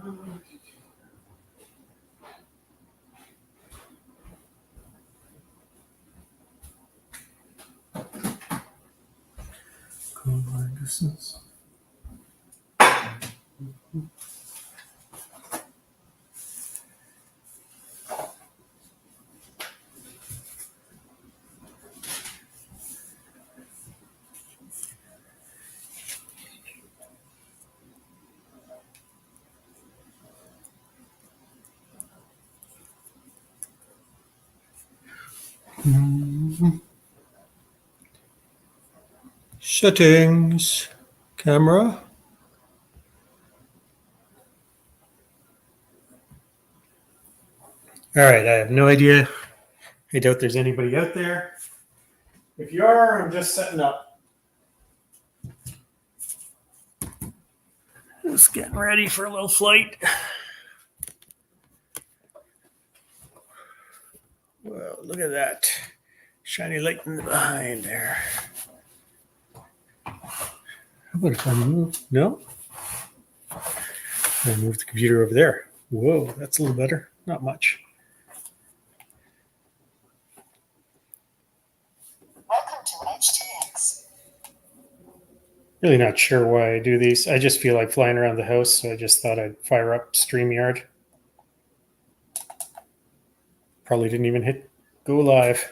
Long distance. Settings, camera. All right, I have no idea. I doubt there's anybody out there. If you are, I'm just setting up. Just getting ready for a little flight. Well, look at that. Shiny light in the behind there. How about if I move? No? I move the computer over there. Whoa, that's a little better. Not much. Welcome to HTX. Really not sure why I do these. I just feel like flying around the house, so I just thought I'd fire up StreamYard. Probably didn't even hit go live.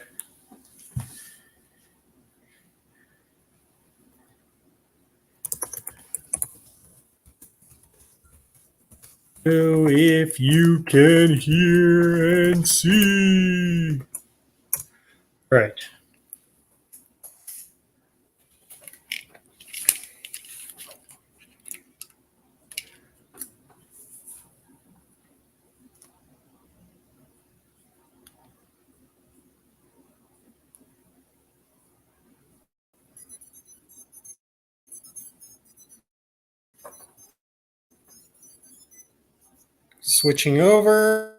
So if you can hear and see. Right. Switching over.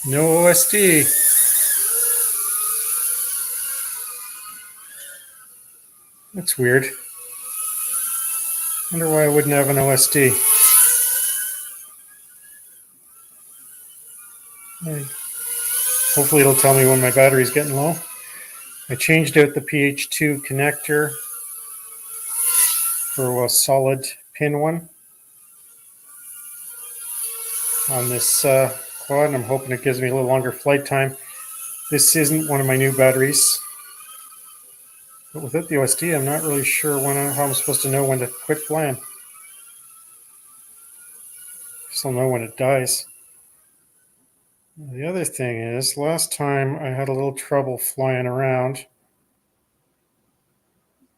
No OSD. That's weird. Wonder why I wouldn't have an OSD. Hopefully it'll tell me when my battery's getting low. I changed out the PH2 connector for a solid pin one on this quad, and I'm hoping it gives me a little longer flight time. This isn't one of my new batteries, but without the OSD, I'm not really sure how I'm supposed to know when to quit flying. I'll know when it dies. The other thing is, last time I had a little trouble flying around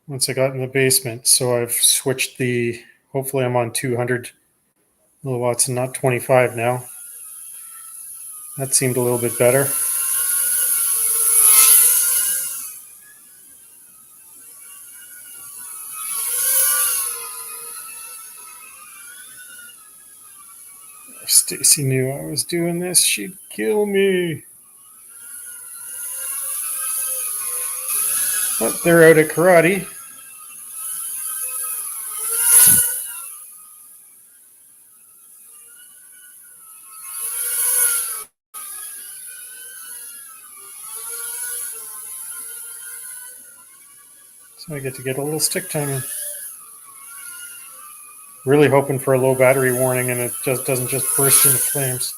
once I got in the basement, so I've switched hopefully I'm on 200 milliwatts and not 25 now. That seemed a little bit better. If Stacy knew I was doing this, she'd kill me. But they're out at karate. So I get to get a little stick time in. Really hoping for a low battery warning and it just doesn't just burst into flames.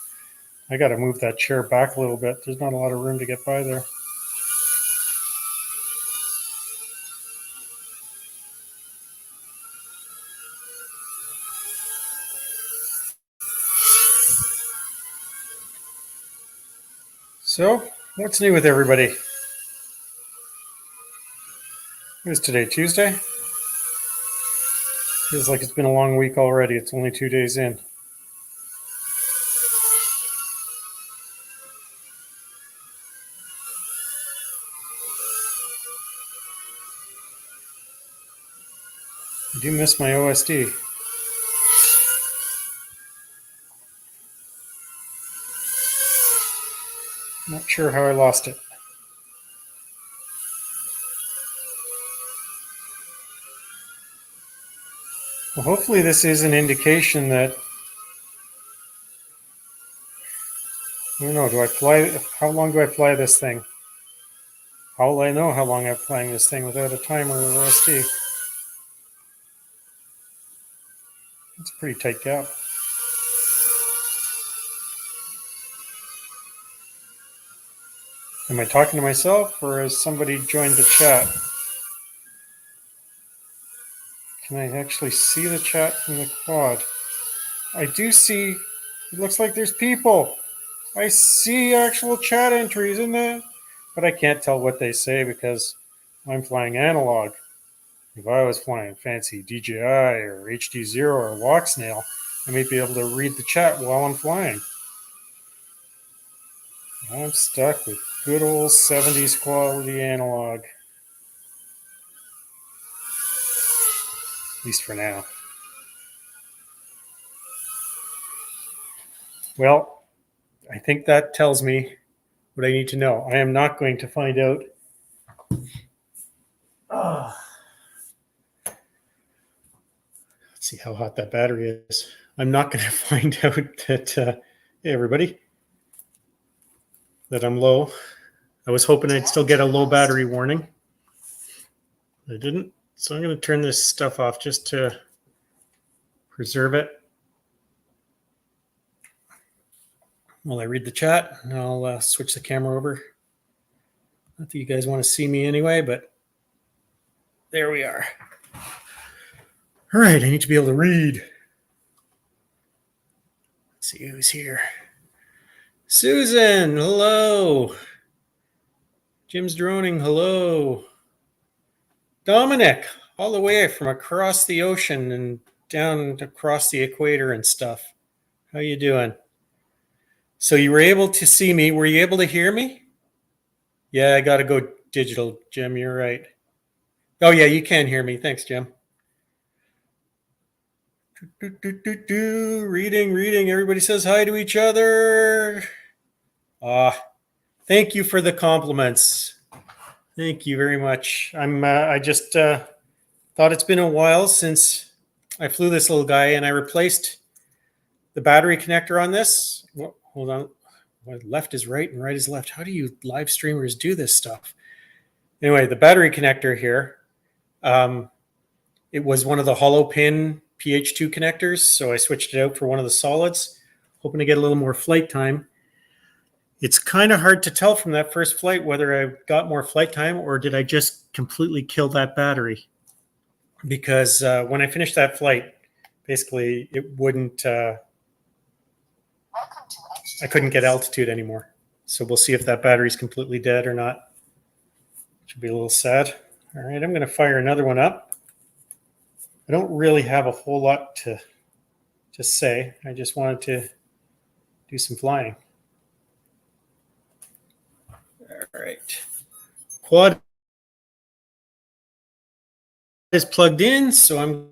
I got to move that chair back a little bit. There's not a lot of room to get by there. So, what's new with everybody? It is today, Tuesday? Feels like it's been a long week already. It's only 2 days in. I do miss my OSD. Not sure how I lost it. Well, hopefully this is an indication that, I don't know, do I fly, how long do I fly this thing? How will I know how long I'm flying this thing without a timer or OST? It's a pretty tight gap. Am I talking to myself or has somebody joined the chat? Can I actually see the chat from the quad? I do see, it looks like there's people. I see actual chat entries in there, but I can't tell what they say because I'm flying analog. If I was flying fancy DJI or HD0 or Walksnail, I might be able to read the chat while I'm flying. I'm stuck with good old 70s quality analog. At least for now. Well, I think that tells me what I need to know. I am not going to find out. Let's see how hot that battery is. I'm not going to find out that, hey everybody, that I'm low. I was hoping I'd still get a low battery warning. I didn't. So I'm going to turn this stuff off just to preserve it. While I read the chat, and I'll switch the camera over. Not that you guys want to see me anyway, but there we are. All right, I need to be able to read. Let's see who's here. Susan, hello. Jim's droning, hello. Dominic, all the way from across the ocean and down across the equator and stuff. How you doing? So you were able to see me. Were you able to hear me? Yeah, I got to go digital, Jim. You're right. Oh, yeah, you can hear me. Thanks, Jim. Reading. Everybody says hi to each other. Thank you for the compliments. Thank you very much. I just thought it's been a while since I flew this little guy, and I replaced the battery connector on this. Hold on. Left is right and right is left. How do you live streamers do this stuff? Anyway, the battery connector here, it was one of the hollow pin PH2 connectors, so I switched it out for one of the solids, hoping to get a little more flight time. It's kind of hard to tell from that first flight whether I got more flight time or did I just completely kill that battery. Because when I finished that flight, basically it wouldn't, I couldn't get altitude anymore. So we'll see if that battery's completely dead or not. Should be a little sad. All right, I'm going to fire another one up. I don't really have a whole lot to say. I just wanted to do some flying. All right. Quad is plugged in, so I'm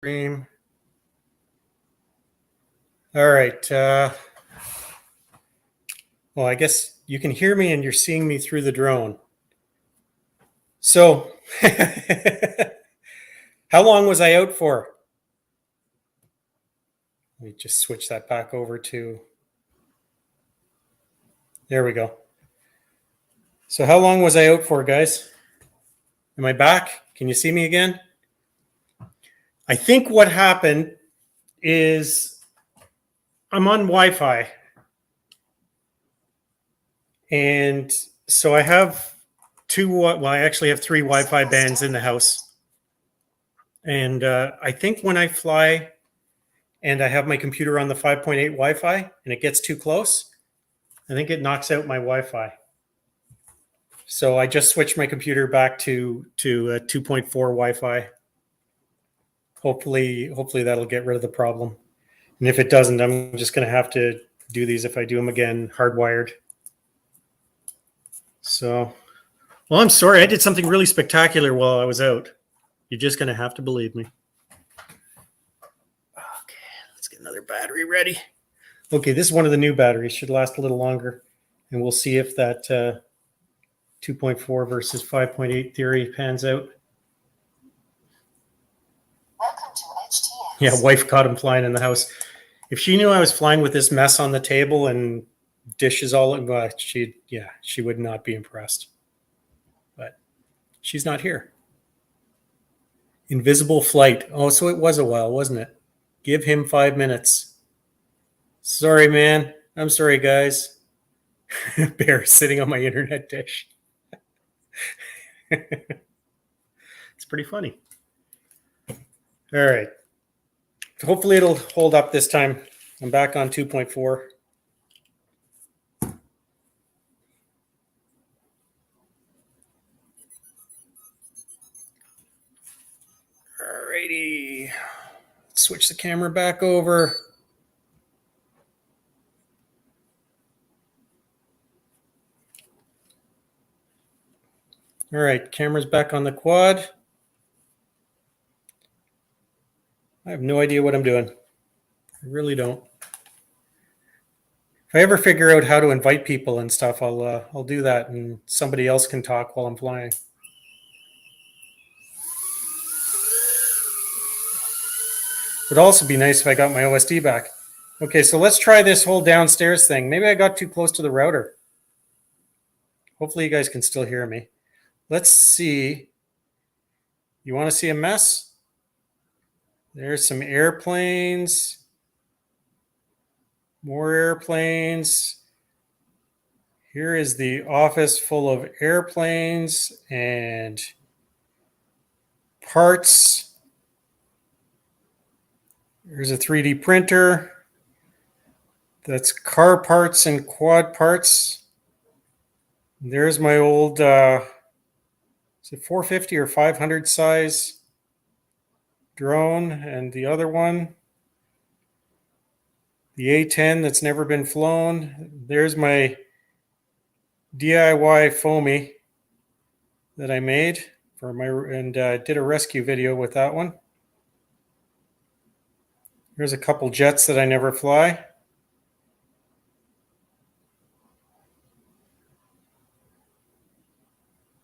Stream. All right. Well, I guess you can hear me and you're seeing me through the drone. So, how long was I out for? Let me just switch that back over to. There we go. So, how long was I out for, guys? Am I back? Can you see me again? I think what happened is I'm on Wi-Fi. And so I have I actually have 3 Wi-Fi bands in the house. And I think when I fly and I have my computer on the 5.8 Wi-Fi and it gets too close, I think it knocks out my Wi-Fi. So I just switched my computer back to 2.4 Wi-Fi. Hopefully that'll get rid of the problem. And if it doesn't, I'm just going to have to do these if I do them again hardwired. So, well, I'm sorry. I did something really spectacular while I was out. You're just going to have to believe me. Okay, let's get another battery ready. Okay, this is one of the new batteries. Should last a little longer. And we'll see if that 2.4 versus 5.8 theory pans out. Welcome to HTX. Yeah, wife caught him flying in the house. If she knew I was flying with this mess on the table and dishes all, she would not be impressed. But she's not here. Invisible flight. Oh, so it was a while, wasn't it? Give him 5 minutes. Sorry, man. I'm sorry, guys. Bear sitting on my internet dish. It's pretty funny. All right. Hopefully it'll hold up this time. I'm back on 2.4. Alrighty. Let's switch the camera back over. All right, camera's back on the quad. I have no idea what I'm doing. I really don't. If I ever figure out how to invite people and stuff, I'll do that, and somebody else can talk while I'm flying. Would also be nice if I got my OSD back. Okay, so let's try this whole downstairs thing. Maybe I got too close to the router. Hopefully you guys can still hear me. Let's see. You want to see a mess? There's some airplanes. More airplanes. Here is the office full of airplanes and parts. Here's a 3D printer. That's car parts and quad parts. There's my old, is it 450 or 500 size drone, and the other one, the A10 that's never been flown. There's my DIY foamy that I made for did a rescue video with that one. There's a couple jets that I never fly.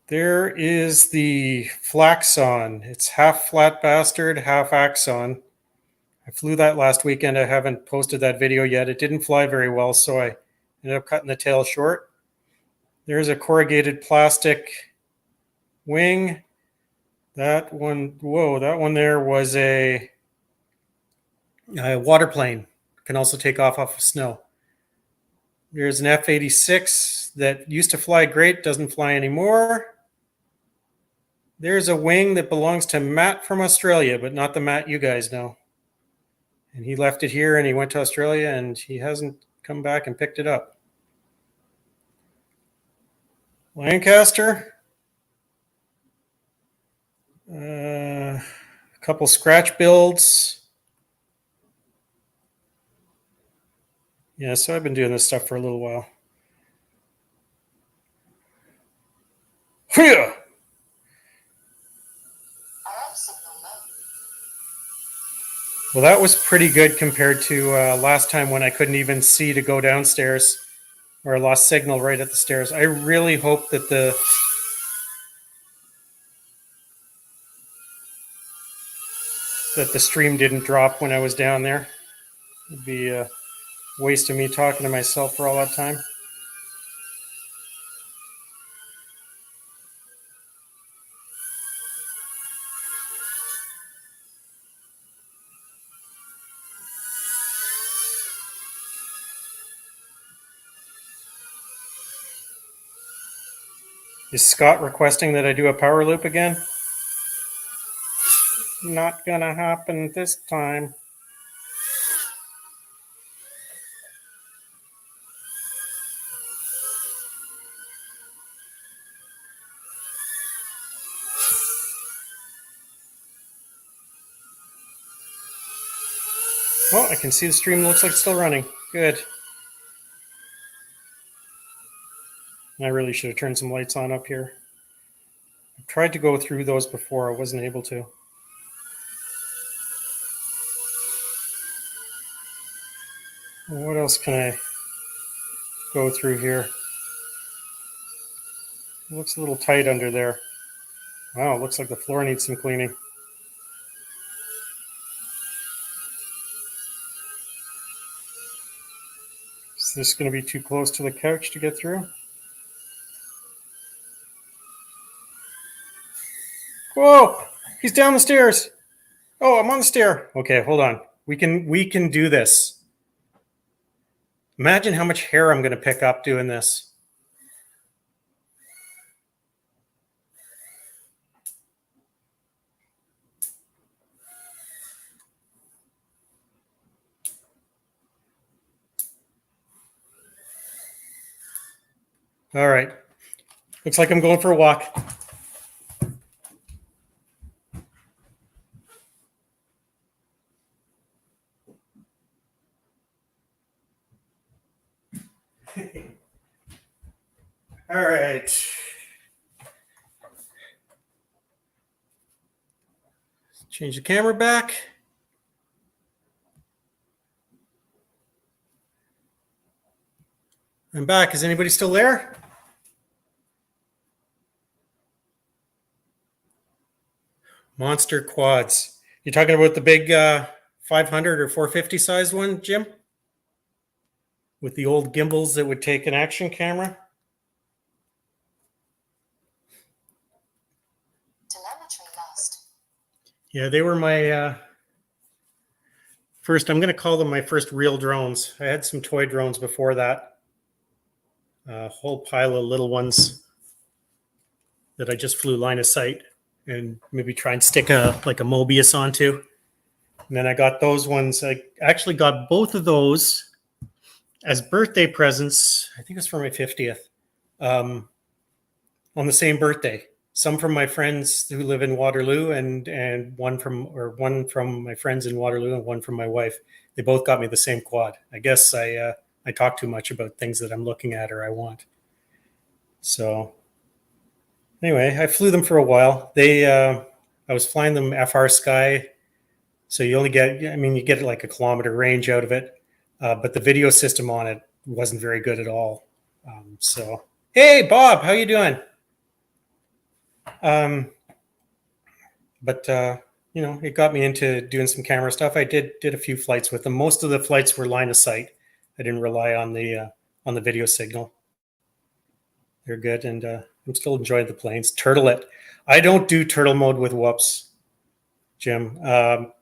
There is the Flaxon. It's half flat bastard, half Axon. I flew that last weekend. I haven't posted that video yet. It didn't fly very well, so I ended up cutting the tail short. There's a corrugated plastic wing. That one, whoa, that one there was a water plane. Can also take off of snow. There's an F-86 that used to fly great, doesn't fly anymore. There's a wing that belongs to Matt from Australia, but not the Matt you guys know. And he left it here and he went to Australia and he hasn't come back and picked it up. Lancaster. A couple scratch builds. Yeah, so I've been doing this stuff for a little while. Alarm signal low. Well, that was pretty good compared to last time when I couldn't even see to go downstairs, or I lost signal right at the stairs. I really hope that the stream didn't drop when I was down there. It'd be a waste of me talking to myself for all that time. Is Scott requesting that I do a power loop again? Not gonna happen this time. Oh, I can see the stream looks like it's still running. Good. I really should have turned some lights on up here. I've tried to go through those before. I wasn't able to. What else can I go through here? It looks a little tight under there. Wow, it looks like the floor needs some cleaning. Is this going to be too close to the couch to get through? Whoa, he's down the stairs. Oh, I'm on the stair. Okay, hold on. We can do this. Imagine how much hair I'm going to pick up doing this. All right. Looks like I'm going for a walk. All right. Change the camera back. I'm back. Is anybody still there? Monster quads. You talking about the big 500 or 450 size one, Jim? With the old gimbals that would take an action camera? Telemetry lost. Yeah, they were my first, I'm going to call them my first real drones. I had some toy drones before that. A whole pile of little ones that I just flew line of sight and maybe try and stick like a Mobius onto. And then I got those ones. I actually got both of those as birthday presents. I think it's for my 50th, on the same birthday. Some from my friends who live in Waterloo, and one from my friends in Waterloo, and one from my wife. They both got me the same quad. I guess I talk too much about things that I'm looking at or I want. So anyway, I flew them for a while. I was flying them FrSky, so you only get, you get like a kilometer range out of it, but the video system on it wasn't very good at all. So, hey, Bob, how you doing? But it got me into doing some camera stuff. I did a few flights with them. Most of the flights were line of sight. I didn't rely on the video signal. They're good, and I'm still enjoying the planes. Turtlet. I don't do turtle mode with whoops, Jim. I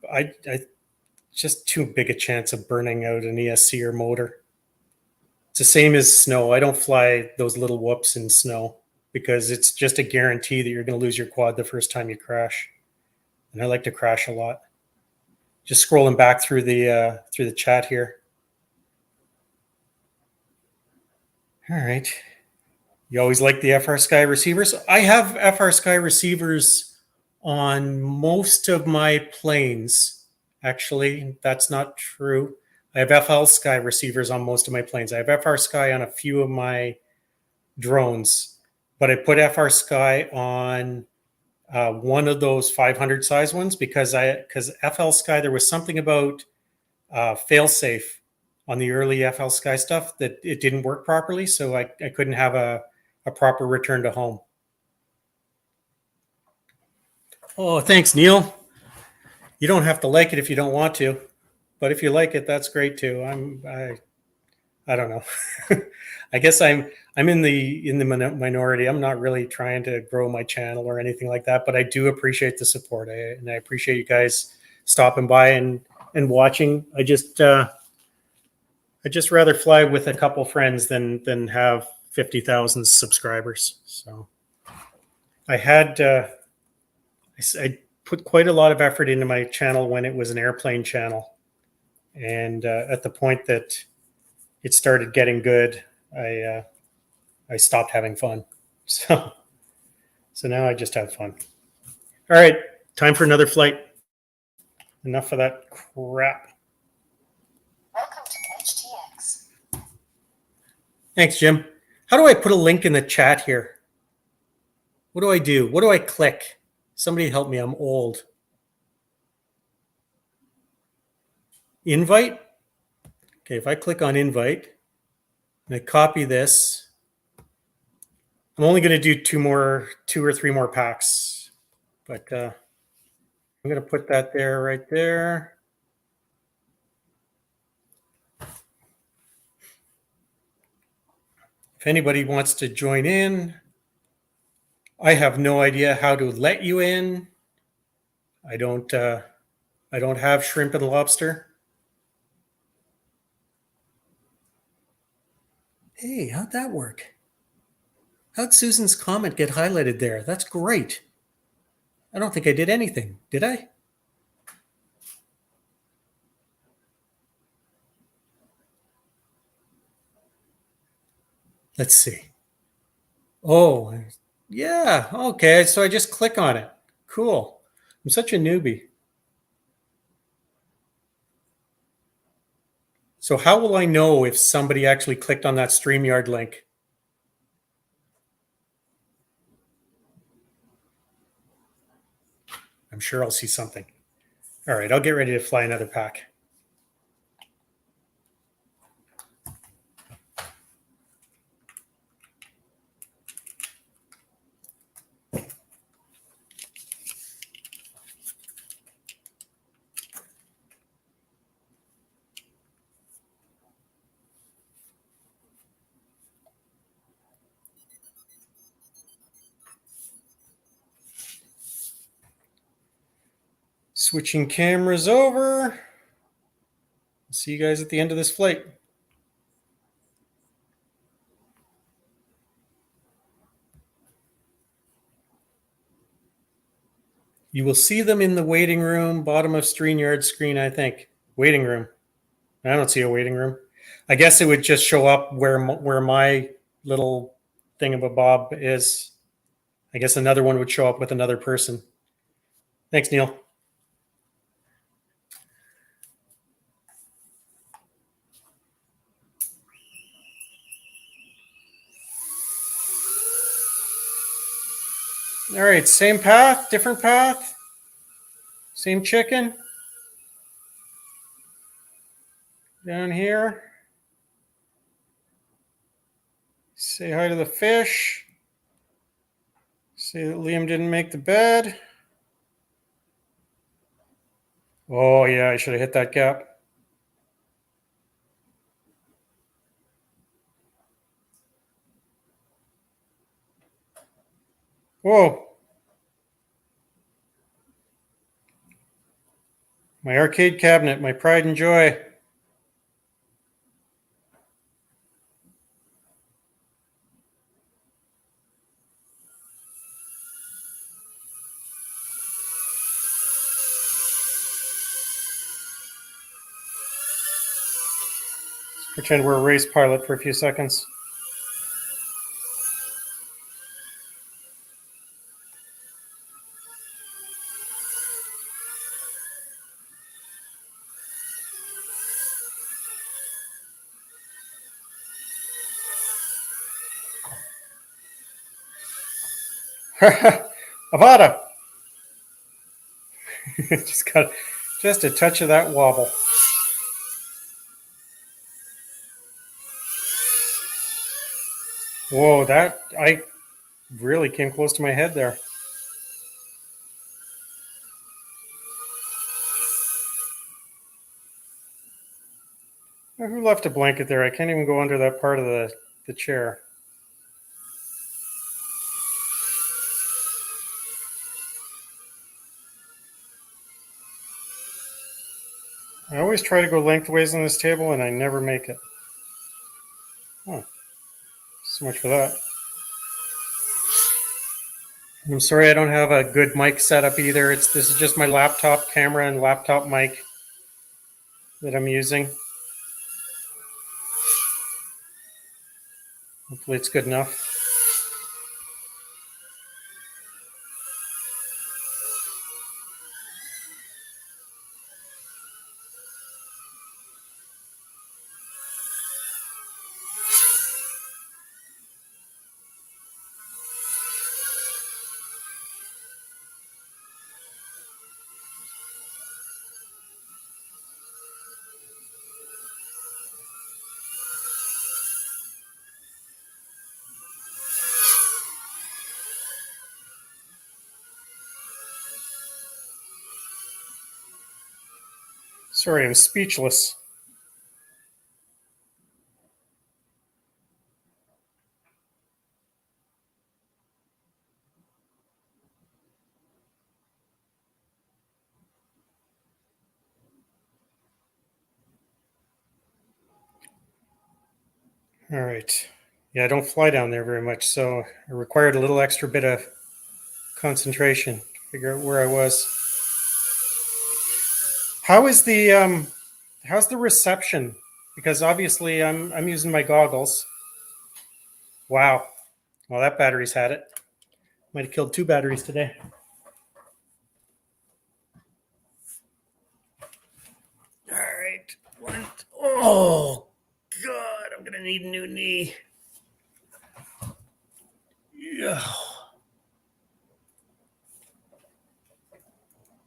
just too big a chance of burning out an ESC or motor. It's the same as snow. I don't fly those little whoops in snow because it's just a guarantee that you're going to lose your quad the first time you crash. And I like to crash a lot. Just scrolling back through the chat here. All right. You always like the FrSky receivers? I have FrSky receivers on most of my planes. Actually, that's not true. I have FLSky receivers on most of my planes. I have FrSky on a few of my drones, but I put FrSky on one of those 500 size ones because FL Sky, there was something about failsafe on the early FL Sky stuff that it didn't work properly, so I couldn't have a proper return to home. Oh, thanks, Neil. You don't have to like it if you don't want to, but if you like it, that's great too. I don't know. I guess I'm in the minority. I'm not really trying to grow my channel or anything like that, but I do appreciate the support, and I appreciate you guys stopping by and watching. I just rather fly with a couple friends than have 50,000 subscribers. So I had I put quite a lot of effort into my channel when it was an airplane channel, and at the point that it started getting good, I stopped having fun. So now I just have fun. All right, time for another flight. Enough of that crap. Welcome to HTX. Thanks, Jim. How do I put a link in the chat here? What do I do? What do I click? Somebody help me. I'm old. Invite? Okay, if I click on invite and I copy this, I'm only going to do two or three more packs, but I'm going to put that there, right there. If anybody wants to join in, I have no idea how to let you in. I don't have shrimp and lobster. Hey, how'd that work? How'd Susan's comment get highlighted there? That's great. I don't think I did anything, did I? Let's see. Oh, yeah. Okay, so I just click on it. Cool. I'm such a newbie. So how will I know if somebody actually clicked on that StreamYard link? I'm sure I'll see something. All right, I'll get ready to fly another pack. Switching cameras over. See you guys at the end of this flight. You will see them in the waiting room, bottom of StreamYard screen, I think. Waiting room. I don't see a waiting room. I guess it would just show up where my little thingamabob is. I guess another one would show up with another person. Thanks, Neil. All right, same path, different path, same chicken. Down here. Say hi to the fish. Say that Liam didn't make the bed. Oh, yeah, I should have hit that gap. Whoa. My arcade cabinet, my pride and joy. Pretend we're a race pilot for a few seconds. Avada. Just got just a touch of that wobble. Whoa, that I really came close to my head there. Who left a blanket there? I can't even go under that part of the chair. I always try to go lengthways on this table and I never make it. Oh, so much for that. I'm sorry I don't have a good mic setup either. This is just my laptop camera and laptop mic that I'm using. Hopefully it's good enough. Sorry, I'm speechless. All right. Yeah, I don't fly down there very much, so it required a little extra bit of concentration to figure out where I was. How is how's the reception? Because obviously I'm using my goggles. Wow. Well, that battery's had it. Might have killed 2 batteries today. All right. Oh God, I'm gonna need a new knee. Yeah.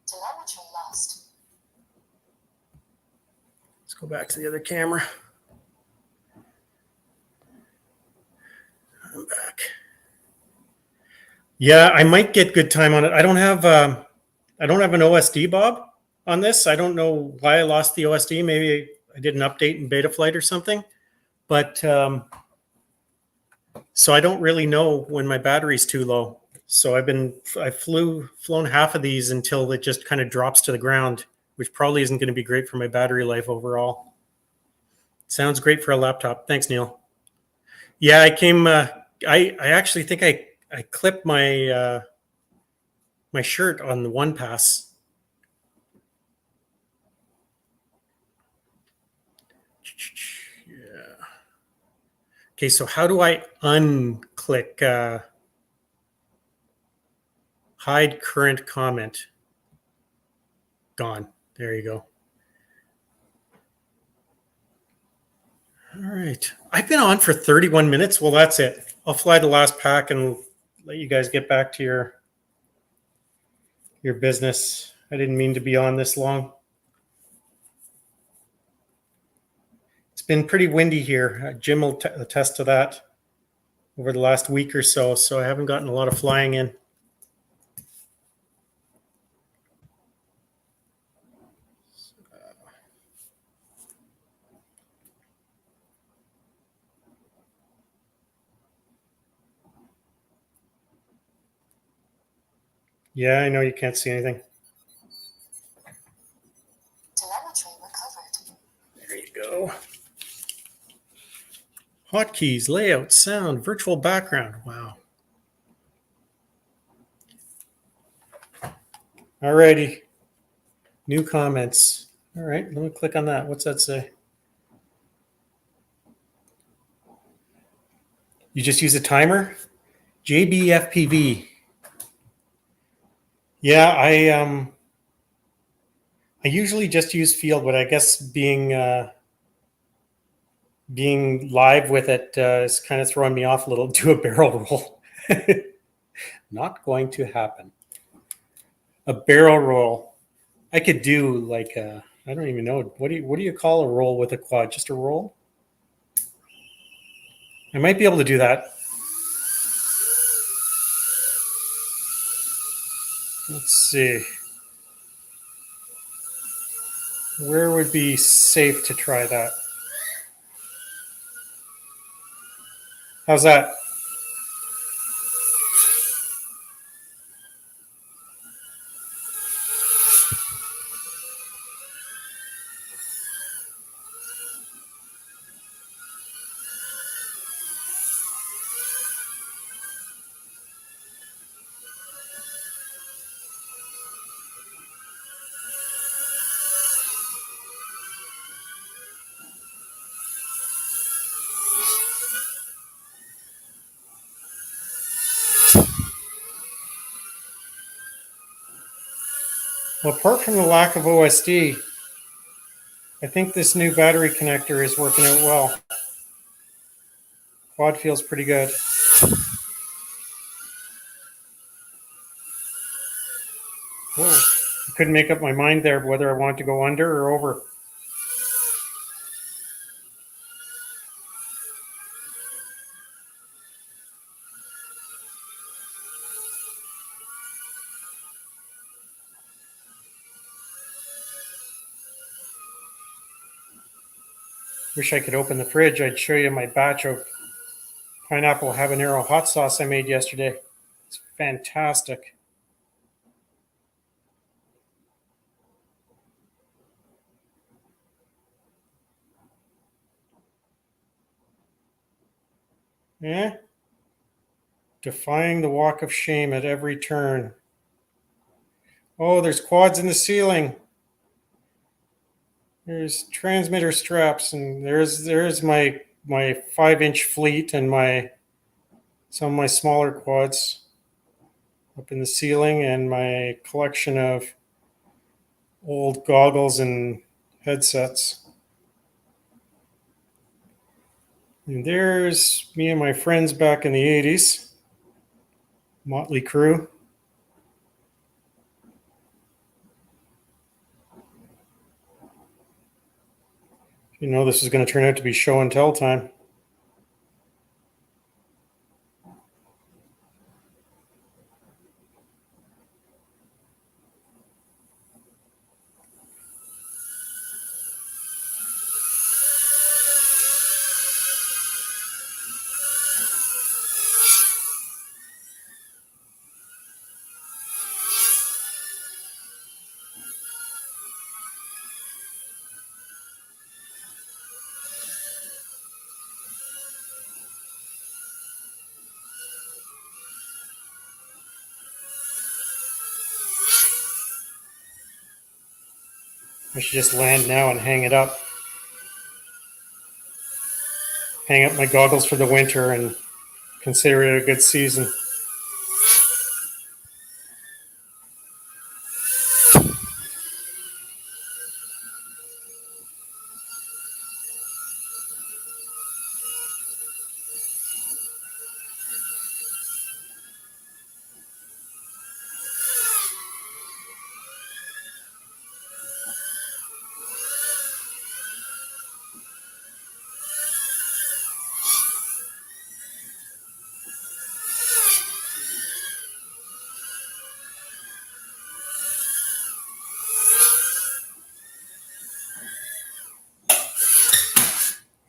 Telemetry lost. Let's go back to the other camera. I'm back. Yeah, I might get good time on it. I don't have an OSD, Bob, on this. I don't know why I lost the OSD. Maybe I did an update in Betaflight or something. But so I don't really know when my battery's too low. So I've flown half of these until it just kind of drops to the ground, which probably isn't going to be great for my battery life overall. Sounds great for a laptop. Thanks, Neil. Yeah, I came. I actually think I clipped my my shirt on the one pass. Yeah. Okay, so how do I unclick hide current comment? Gone. There you go. All right. I've been on for 31 minutes. Well, that's it. I'll fly the last pack and let you guys get back to your business. I didn't mean to be on this long. It's been pretty windy here. Jim will attest to that over the last week or so. So I haven't gotten a lot of flying in. Yeah, I know you can't see anything. Telemetry recovered. There you go. Hotkeys, layout, sound, virtual background. Wow. Alrighty. New comments. All right, let me click on that. What's that say? You just use a timer? JBFPV. Yeah, I usually just use field, but I guess being live with it is kind of throwing me off a little. Do a barrel roll. Not going to happen. A barrel roll. I could do like I don't even know what do you call a roll with a quad? Just a roll? I might be able to do that. Let's see. Where would be safe to try that? How's that? Well, apart from the lack of OSD, I think this new battery connector is working out well. Quad feels pretty good. Whoa. I couldn't make up my mind there whether I wanted to go under or over. Wish I could open the fridge. I'd show you my batch of pineapple habanero hot sauce I made yesterday. It's fantastic. Yeah? Defying the walk of shame at every turn. Oh, there's quads in the ceiling. There's transmitter straps, and there's my 5-inch fleet and some of my smaller quads up in the ceiling, and my collection of old goggles and headsets. And there's me and my friends back in the 80s, Motley Crue. You know this is going to turn out to be show and tell time. I should just land now and hang it up. Hang up my goggles for the winter and consider it a good season.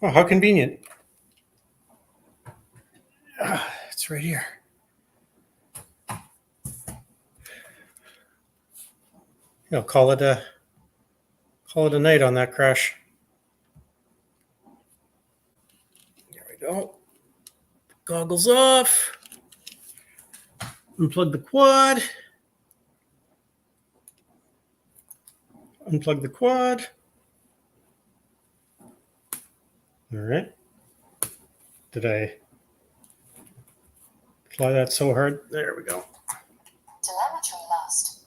Oh, how convenient. It's right here. Call it a night on that crash. There we go. Goggles off. Unplug the quad. Unplug the quad. All right. Did I fly that so hard? There we go. Telemetry lost.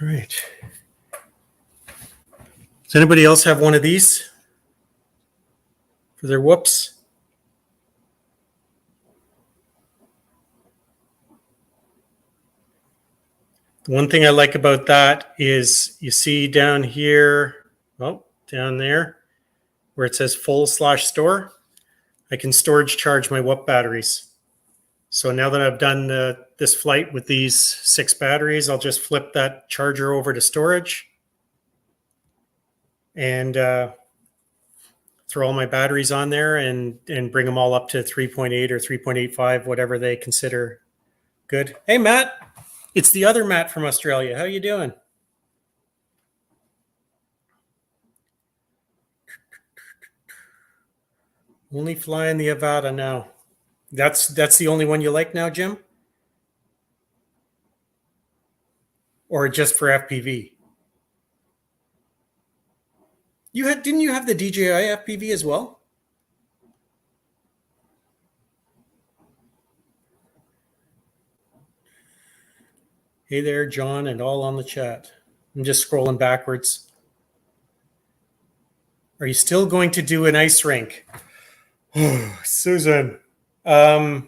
All right. Does anybody else have one of these for their whoops? One thing I like about that is you see down here, oh, down there, where it says full/store, I can storage charge my WUP batteries. So now that I've done this flight with these 6 batteries, I'll just flip that charger over to storage and throw all my batteries on there and bring them all up to 3.8 or 3.85, whatever they consider good. Hey, Matt. It's the other Matt from Australia. How you doing? Only flying the Avata now. That's the only one you like now, Jim? Or just for FPV? Didn't you have the DJI FPV as well? Hey there, John, and all on the chat. I'm just scrolling backwards. Are you still going to do an ice rink? Susan, I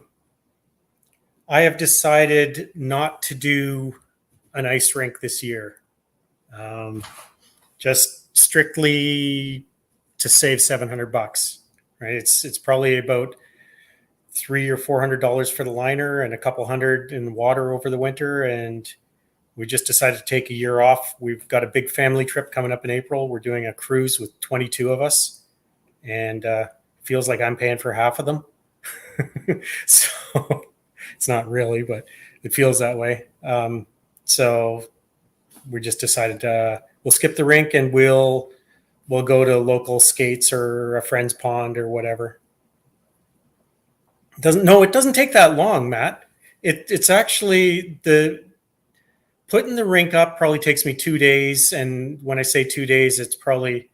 have decided not to do an ice rink this year. Just strictly to save $700, right? It's probably about $300 or $400 for the liner and a couple hundred in the water over the winter. And we just decided to take a year off. We've got a big family trip coming up in April. We're doing a cruise with 22 of us, and feels like I'm paying for half of them. So it's not really, but it feels that way. So we just decided we'll skip the rink and we'll go to local skates or a friend's pond or whatever. It doesn't take that long, Matt. It's actually putting the rink up probably takes me 2 days. And when I say 2 days, it's probably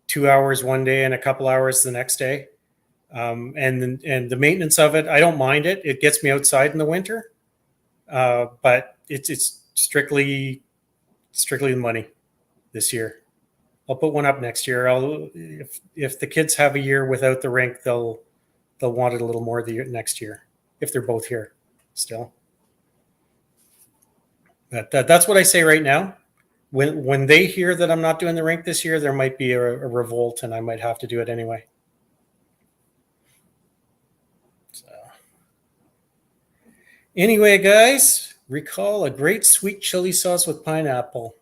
2 hours one day and a couple hours the next day. And the maintenance of it, I don't mind it. It gets me outside in the winter. But it's strictly the money this year. I'll put one up next year. If the kids have a year without the rink, they'll want it a little more next year if they're both here still. But that's what I say right now. When they hear that I'm not doing the rink this year, there might be a revolt, and I might have to do it anyway. So, anyway, guys, recall a great sweet chili sauce with pineapple.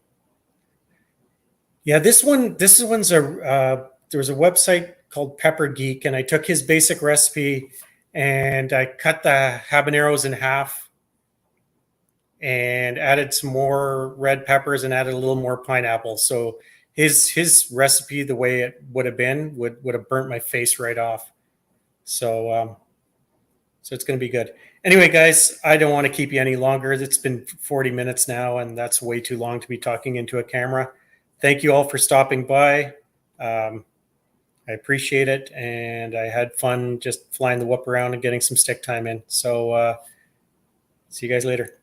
Yeah, this one's there was a website called Pepper Geek, and I took his basic recipe and I cut the habaneros in half and added some more red peppers and added a little more pineapple. So his recipe, the way it would have been, would have burnt my face right off. So it's going to be good. Anyway, guys, I don't want to keep you any longer. It's been 40 minutes now, and that's way too long to be talking into a camera. Thank you all for stopping by. I appreciate it, and I had fun just flying the WUP around and getting some stick time in. So see you guys later.